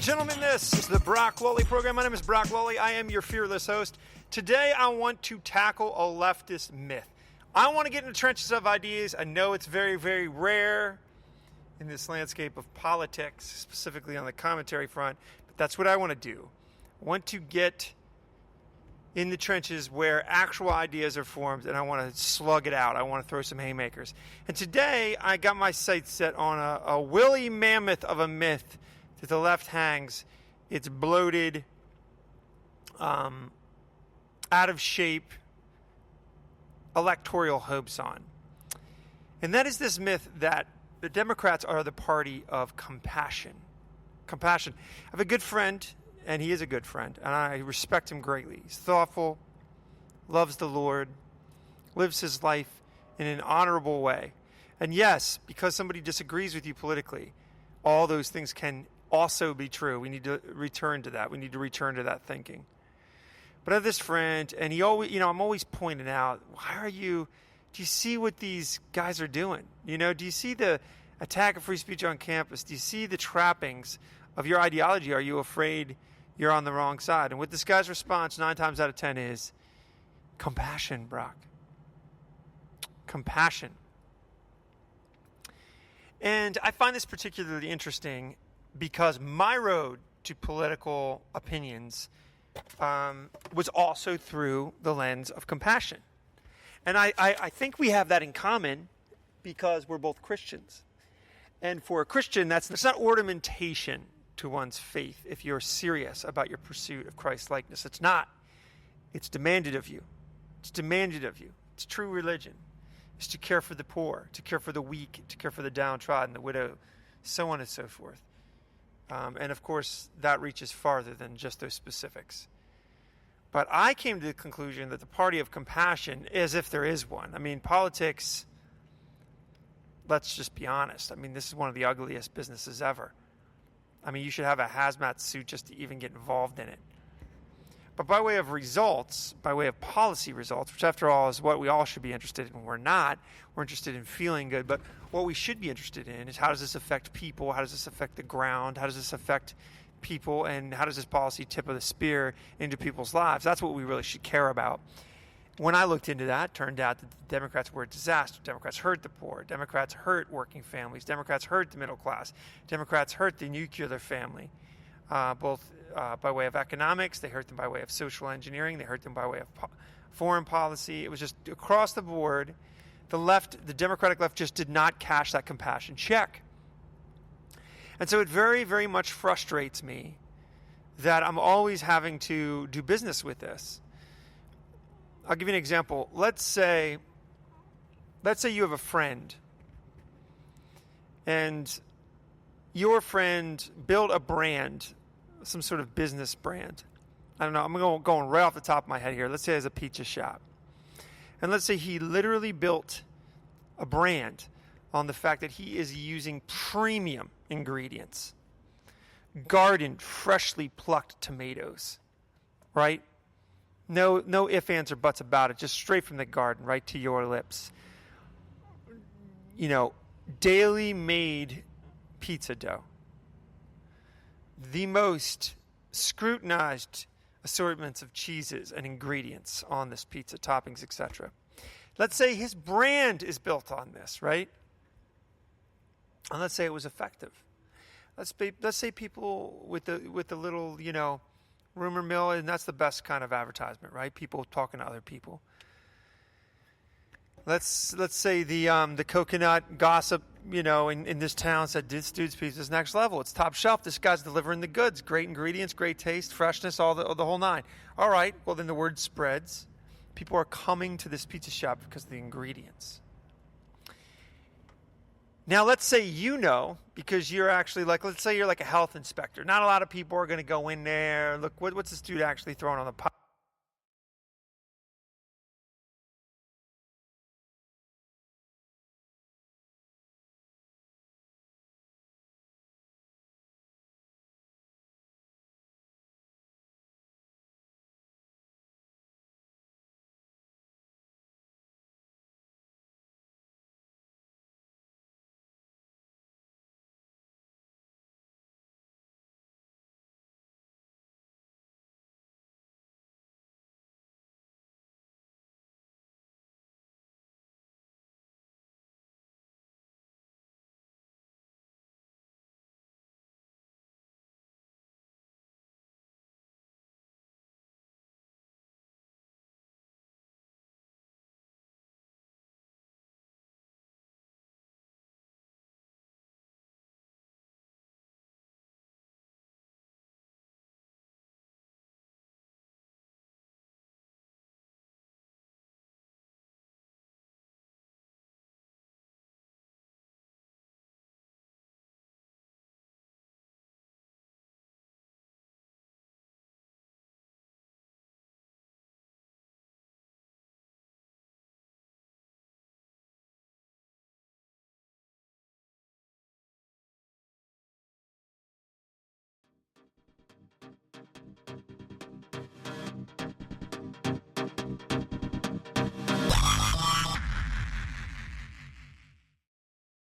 gentlemen, this is the Brock Lolly program. My name is Brock Lolly. I am your fearless host. Today, I want to tackle a leftist myth. I want to get in the trenches of ideas. I know it's very, very rare in this landscape of politics, specifically on the commentary front, but that's what I want to do. I want to get in the trenches where actual ideas are formed, and I want to slug it out. I want to throw some haymakers. And today, I got my sights set on a woolly mammoth of a myth that the left hangs its bloated, out of shape electoral hopes on. And that is this myth that the Democrats are the party of compassion. Compassion. I have a good friend, and he is a good friend, and I respect him greatly. He's thoughtful, loves the Lord, lives his life in an honorable way. And yes, because somebody disagrees with you politically, all those things can also be true. We need to return to that. We need to return to that thinking. But I have this friend, and he always, I'm always pointing out, do you see what these guys are doing? Do you see the attack of free speech on campus? Do you see the trappings of your ideology? Are you afraid you're on the wrong side? And what this guy's response 9 times out of 10 is compassion, Brock. Compassion. And I find this particularly interesting because my road to political opinions was also through the lens of compassion. And I think we have that in common because we're both Christians. And for a Christian, that's not ornamentation to one's faith if you're serious about your pursuit of Christ-likeness. It's not. It's demanded of you. It's demanded of you. It's true religion. It's to care for the poor, to care for the weak, to care for the downtrodden, the widow, so on and so forth. And of course, that reaches farther than just those specifics. But I came to the conclusion that the party of compassion, as if there is one. I mean, politics, let's just be honest. I mean, this is one of the ugliest businesses ever. I mean, you should have a hazmat suit just to even get involved in it. But by way of results, by way of policy results, which after all is what we all should be interested in, we're not. We're interested in feeling good. But what we should be interested in is how does this affect people? How does this affect the ground? How does this affect people? And how does this policy tip of the spear into people's lives? That's what we really should care about. When I looked into that, it turned out that the Democrats were a disaster. Democrats hurt the poor. Democrats hurt working families. Democrats hurt the middle class. Democrats hurt the nuclear family, both by way of economics. They hurt them by way of social engineering. They hurt them by way of foreign policy. It was just across the board. The Democratic left just did not cash that compassion check. And so it very, very much frustrates me that I'm always having to do business with this. I'll give you an example. Let's say you have a friend, and your friend built a brand, some sort of business brand. I don't know. I'm going right off the top of my head here. Let's say he has a pizza shop. And let's say he literally built a brand on the fact that he is using premium ingredients. Garden, freshly plucked tomatoes, right? No ifs, ands, or buts about it. Just straight from the garden, right to your lips. Daily made pizza dough. The most scrutinized assortments of cheeses and ingredients on this pizza, toppings, etc. Let's say his brand is built on this, right? And let's say it was effective. Let's say people with the little, rumor mill, and that's the best kind of advertisement, right? People talking to other people. Let's say the coconut gossip, in this town said this dude's pizza is next level. It's top shelf. This guy's delivering the goods. Great ingredients, great taste, freshness, all the whole nine. All right. Well, then the word spreads. People are coming to this pizza shop because of the ingredients. Now, let's say because you're actually let's say you're like a health inspector. Not a lot of people are going to go in there. Look, what's this dude actually throwing on the pot?